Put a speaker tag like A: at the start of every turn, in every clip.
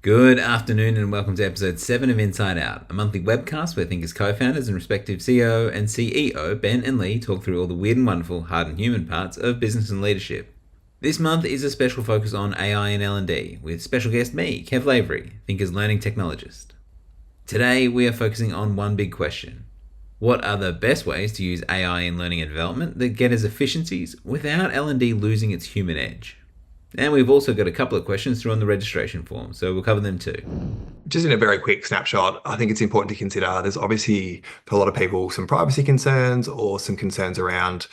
A: Good afternoon and welcome to episode 7 of Inside Out, a monthly webcast where Thinka's co-founders and respective CEO and CEO, Ben and Lee, talk through all the weird and wonderful, hard and human parts of business and leadership. This month is a special focus on AI and L&D, with special guest me, Kev Lavery, Thinka's learning technologist. Today we are focusing on one big question. What are the best ways to use AI in learning and development that get us efficiencies without L&D losing its human edge? And we've also got a couple of questions through on the registration form, so we'll cover them too.
B: Just in a very quick snapshot, I think it's important to consider there's obviously for a lot of people some privacy concerns or some concerns around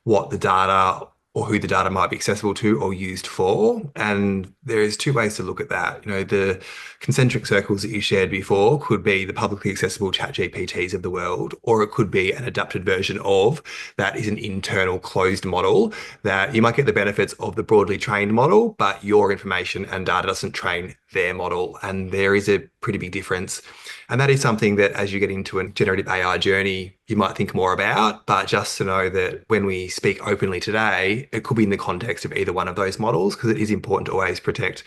B: what the data or who the data might be accessible to or used for. And there is two ways to look at that. The concentric circles that you shared before could be the publicly accessible chat GPTs of the world, or it could be an adapted version of that is an internal closed model that you might get the benefits of the broadly trained model, but your information and data doesn't train their model. And there is a pretty big difference. And that is something that as you get into a generative AI journey, you might think more about. But just to know that when we speak openly today, it could be in the context of either one of those models, because it is important to always protect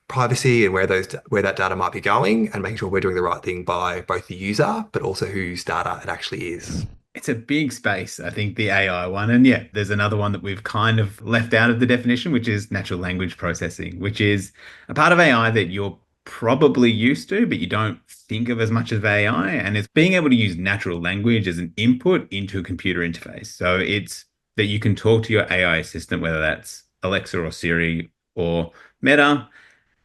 B: privacy and where that data might be going, and making sure we're doing the right thing by both the user, but also whose data it actually is.
A: It's a big space, I think, the AI one. And yeah, there's another one that we've kind of left out of the definition, which is natural language processing, which is a part of AI that you're probably used to, but you don't think of as much as AI. And it's being able to use natural language as an input into a computer interface. So it's that you can talk to your AI assistant, whether that's Alexa or Siri or Meta,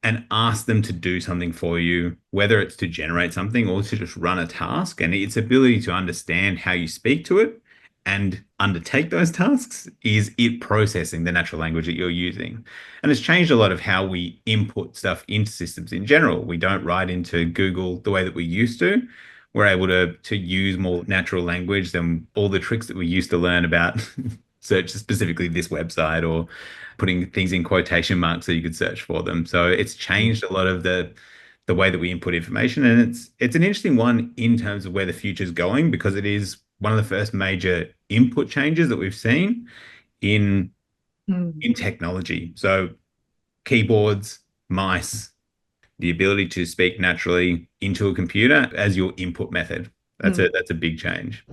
A: and ask them to do something for you, whether it's to generate something or to just run a task. And its ability to understand how you speak to it and undertake those tasks is it processing the natural language that you're using. And it's changed a lot of how we input stuff into systems in general. We don't write into Google the way that we used to. We're able to use more natural language than all the tricks that we used to learn about search specifically this website or putting things in quotation marks so you could search for them. So it's changed a lot of the way that we input information. And it's an interesting one in terms of where the future is going, because it is one of the first major input changes that we've seen in technology. So keyboards, mice, the ability to speak naturally into a computer as your input method. That's a big change.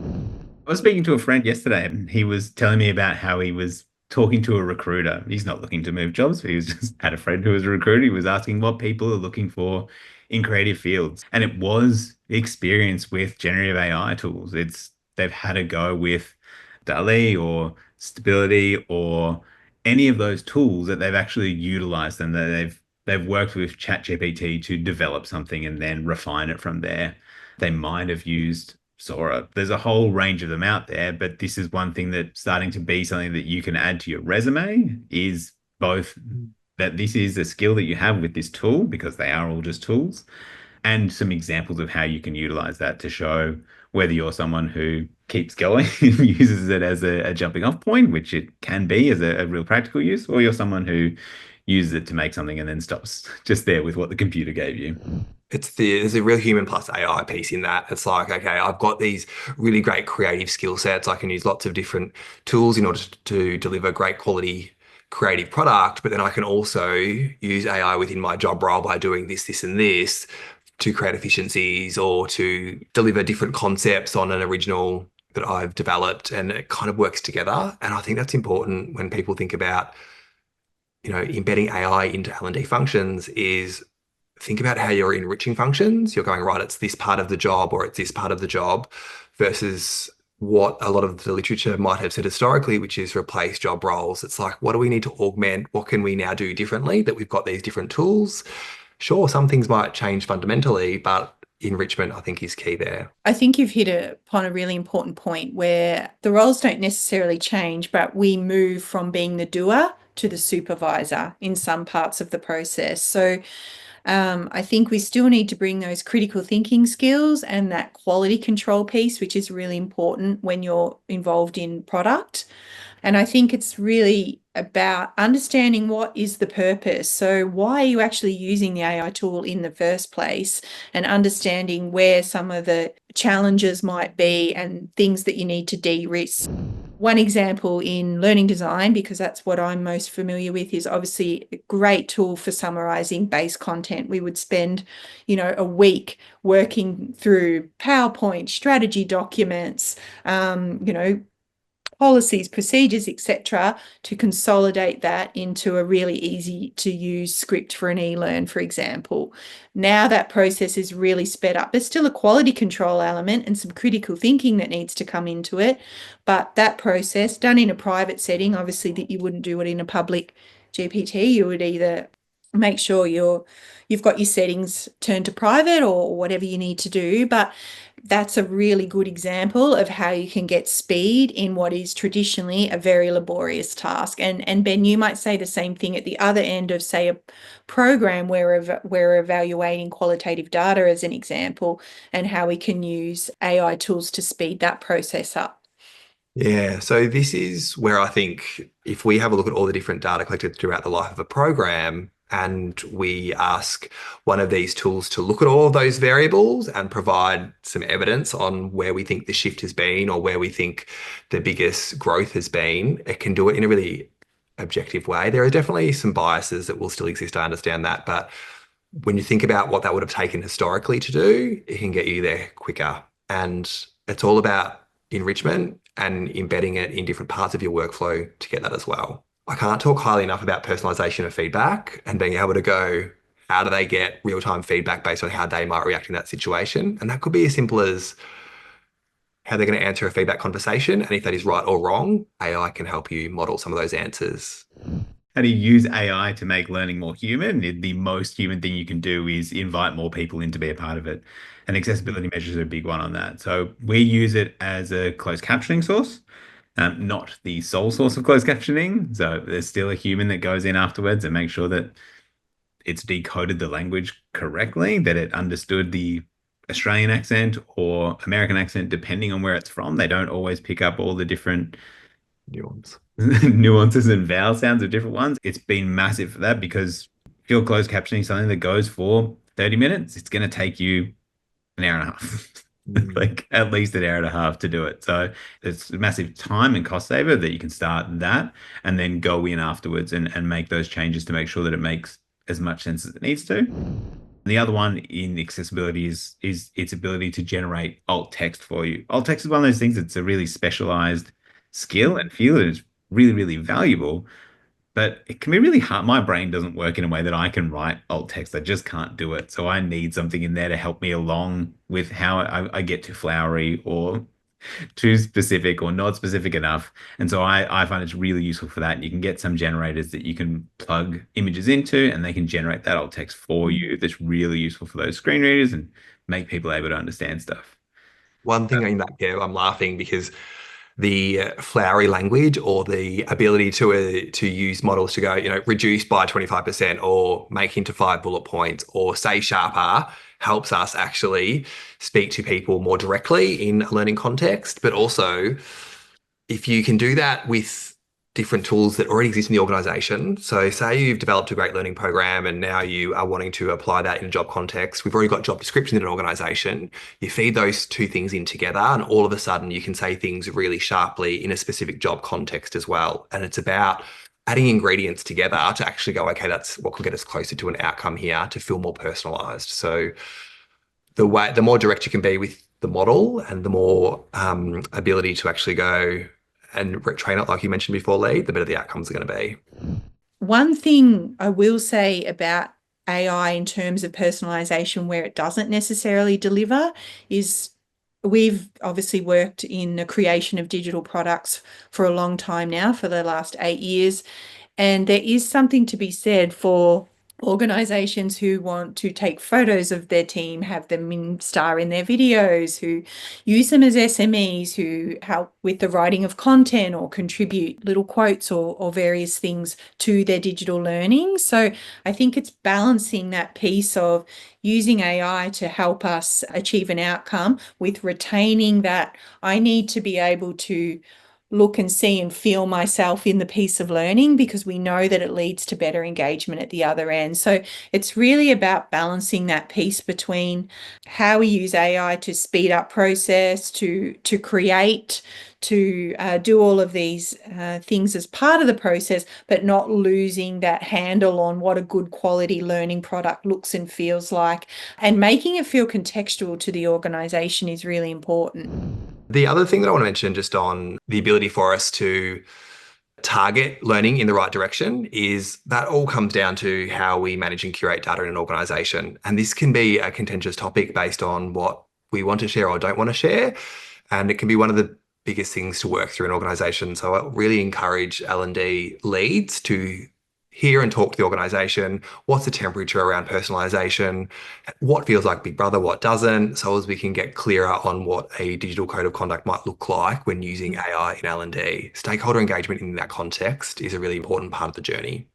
A: I was speaking to a friend yesterday and he was telling me about how he was talking to a recruiter. He's not looking to move jobs, but he was just had a friend who was a recruiter. He was asking what people are looking for in creative fields. And it was experience with generative AI tools. They've had a go with DALL-E or Stability or any of those tools that they've actually utilized and that they've worked with ChatGPT to develop something and then refine it from there. They might have used Sora. There's a whole range of them out there, but this is one thing that's starting to be something that you can add to your resume, is both that this is a skill that you have with this tool, because they are all just tools, and some examples of how you can utilize that to show whether you're someone who keeps going and uses it as a jumping off point, which it can be as a real practical use, or you're someone who uses it to make something and then stops just there with what the computer gave you.
B: There's a real human plus AI piece in that. It's like, okay, I've got these really great creative skill sets. I can use lots of different tools in order to deliver great quality creative product, but then I can also use AI within my job role by doing this, and this to create efficiencies or to deliver different concepts on an original that I've developed, and it kind of works together. And I think that's important when people think about, embedding AI into L&D functions, is think about how you're enriching functions. You're going, right, it's this part of the job or it's this part of the job, versus what a lot of the literature might have said historically, which is replace job roles. It's like, what do we need to augment? What can we now do differently that we've got these different tools? Sure, some things might change fundamentally, but enrichment, I think, is key there.
C: I think you've hit upon a really important point where the roles don't necessarily change, but we move from being the doer to the supervisor in some parts of the process. So I think we still need to bring those critical thinking skills and that quality control piece, which is really important when you're involved in product. And I think it's really about understanding what is the purpose. So why are you actually using the AI tool in the first place, and understanding where some of the challenges might be and things that you need to de-risk. One example in learning design, because that's what I'm most familiar with, is obviously a great tool for summarizing base content. We would spend, a week working through PowerPoint, strategy documents, policies, procedures, etc., to consolidate that into a really easy to use script for an e-learn, for example. Now that process is really sped up. There's still a quality control element and some critical thinking that needs to come into it, but that process done in a private setting, obviously that you wouldn't do it in a public GPT. You would either make sure you've got your settings turned to private or whatever you need to do, but that's a really good example of how you can get speed in what is traditionally a very laborious task. And Ben, you might say the same thing at the other end of, say, a program where we're evaluating qualitative data as an example, and how we can use AI tools to speed that process up.
B: Yeah, so this is where I think if we have a look at all the different data collected throughout the life of a program, and we ask one of these tools to look at all of those variables and provide some evidence on where we think the shift has been or where we think the biggest growth has been, it can do it in a really objective way. There are definitely some biases that will still exist, I understand that, but when you think about what that would have taken historically to do, it can get you there quicker. And it's all about enrichment and embedding it in different parts of your workflow to get that as well. I can't talk highly enough about personalization of feedback and being able to go, how do they get real-time feedback based on how they might react in that situation? And that could be as simple as how they're going to answer a feedback conversation. And if that is right or wrong, AI can help you model some of those answers.
A: How do you use AI to make learning more human? The most human thing you can do is invite more people in to be a part of it. And accessibility measures are a big one on that. So we use it as a closed captioning source. Not the sole source of closed captioning. So there's still a human that goes in afterwards and makes sure that it's decoded the language correctly, that it understood the Australian accent or American accent, depending on where it's from. They don't always pick up all the different
B: Nuance.
A: nuances and vowel sounds of different ones. It's been massive for that, because if you're closed captioning something that goes for 30 minutes, it's going to take you an hour and a half. Like at least an hour and a half to do it. So it's a massive time and cost saver that you can start that and then go in afterwards and make those changes to make sure that it makes as much sense as it needs to. The other one in accessibility is its ability to generate alt text for you. Alt text is one of those things that's a really specialized skill and field, and it's really, really valuable. But it can be really hard. My brain doesn't work in a way that I can write alt text. I just can't do it. So I need something in there to help me along with how I get too flowery or too specific or not specific enough. And so I find it's really useful for that. You can get some generators that you can plug images into, and they can generate that alt text for you. That's really useful for those screen readers and make people able to understand stuff.
B: One thing in that, yeah, I'm laughing because the flowery language or the ability to use models to go, reduce by 25% or make into 5 bullet points or say sharper helps us actually speak to people more directly in a learning context. But also, if you can do that with different tools that already exist in the organization. So say you've developed a great learning program and now you are wanting to apply that in a job context. We've already got job descriptions in an organization. You feed those two things in together and all of a sudden you can say things really sharply in a specific job context as well. And it's about adding ingredients together to actually go, okay, that's what could get us closer to an outcome here to feel more personalized. So the more direct you can be with the model and the more ability to actually go and train it, like you mentioned before, Lee, the better the outcomes are going to be.
C: One thing I will say about AI in terms of personalization where it doesn't necessarily deliver is we've obviously worked in the creation of digital products for a long time now, for the last 8 years. And there is something to be said for organizations who want to take photos of their team, have them star in their videos, who use them as SMEs, who help with the writing of content or contribute little quotes or various things to their digital learning. So I think it's balancing that piece of using AI to help us achieve an outcome with retaining that I need to be able to look and see and feel myself in the piece of learning, because we know that it leads to better engagement at the other end. So it's really about balancing that piece between how we use AI to speed up process, to create, to do all of these things as part of the process, but not losing that handle on what a good quality learning product looks and feels like, and making it feel contextual to the organisation is really important.
B: The other thing that I want to mention just on the ability for us to target learning in the right direction is that all comes down to how we manage and curate data in an organisation. And this can be a contentious topic based on what we want to share or don't want to share. And it can be one of the biggest things to work through an organisation. So I really encourage L&D leads to hear and talk to the organisation. What's the temperature around personalisation? What feels like Big Brother, what doesn't, so as we can get clearer on what a digital code of conduct might look like when using AI in L&D. Stakeholder engagement in that context is a really important part of the journey.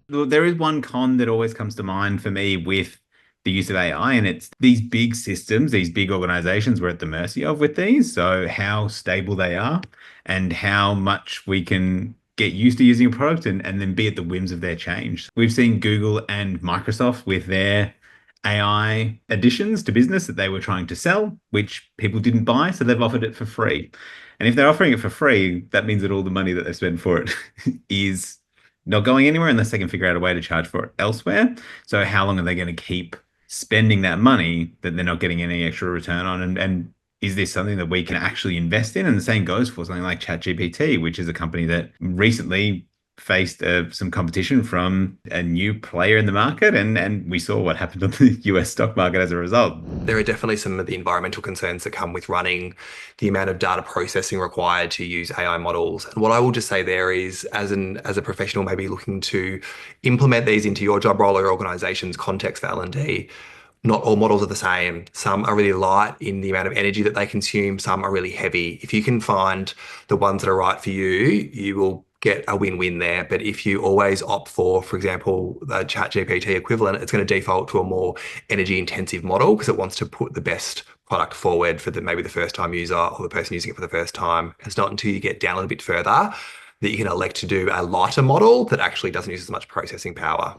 A: There is one con that always comes to mind for me with the use of AI, and it's these big systems, these big organizations we're at the mercy of with these. So how stable they are and how much we can get used to using a product and then be at the whims of their change. We've seen Google and Microsoft with their AI additions to business that they were trying to sell, which people didn't buy, so they've offered it for free. And if they're offering it for free, that means that all the money that they spend for it is not going anywhere unless they can figure out a way to charge for it elsewhere. So how long are they going to keep spending that money that they're not getting any extra return on? And is this something that we can actually invest in? And the same goes for something like ChatGPT, which is a company that recently faced some competition from a new player in the market, and we saw what happened on the US stock market as a result.
B: There are definitely some of the environmental concerns that come with running the amount of data processing required to use AI models. And what I will just say there is, as a professional maybe looking to implement these into your job role or your organization's context for L&D, not all models are the same. Some are really light in the amount of energy that they consume. Some are really heavy. If you can find the ones that are right for you, you will get a win-win there. But if you always opt for example, the ChatGPT equivalent, it's going to default to a more energy-intensive model because it wants to put the best product forward for maybe the first-time user or the person using it for the first time. It's not until you get down a little bit further that you can elect to do a lighter model that actually doesn't use as much processing power.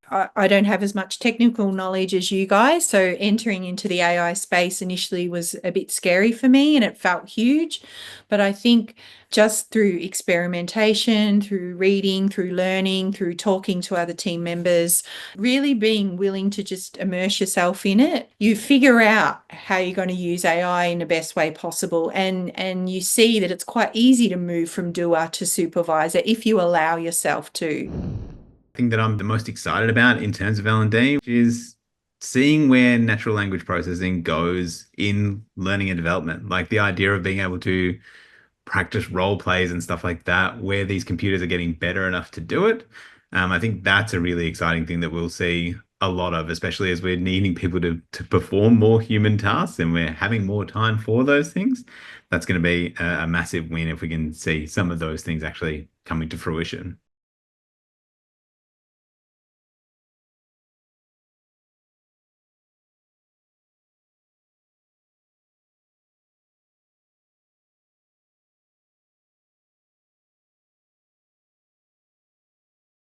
C: I don't have as much technical knowledge as you guys, so entering into the AI space initially was a bit scary for me and it felt huge. But I think just through experimentation, through reading, through learning, through talking to other team members, really being willing to just immerse yourself in it, you figure out how you're going to use AI in the best way possible. And you see that it's quite easy to move from doer to supervisor if you allow yourself to.
A: Thing that I'm the most excited about in terms of L&D is seeing where natural language processing goes in learning and development. Like the idea of being able to practice role plays and stuff like that, where these computers are getting better enough to do it. I think that's a really exciting thing that we'll see a lot of, especially as we're needing people to perform more human tasks and we're having more time for those things. That's going to be a massive win if we can see some of those things actually coming to fruition.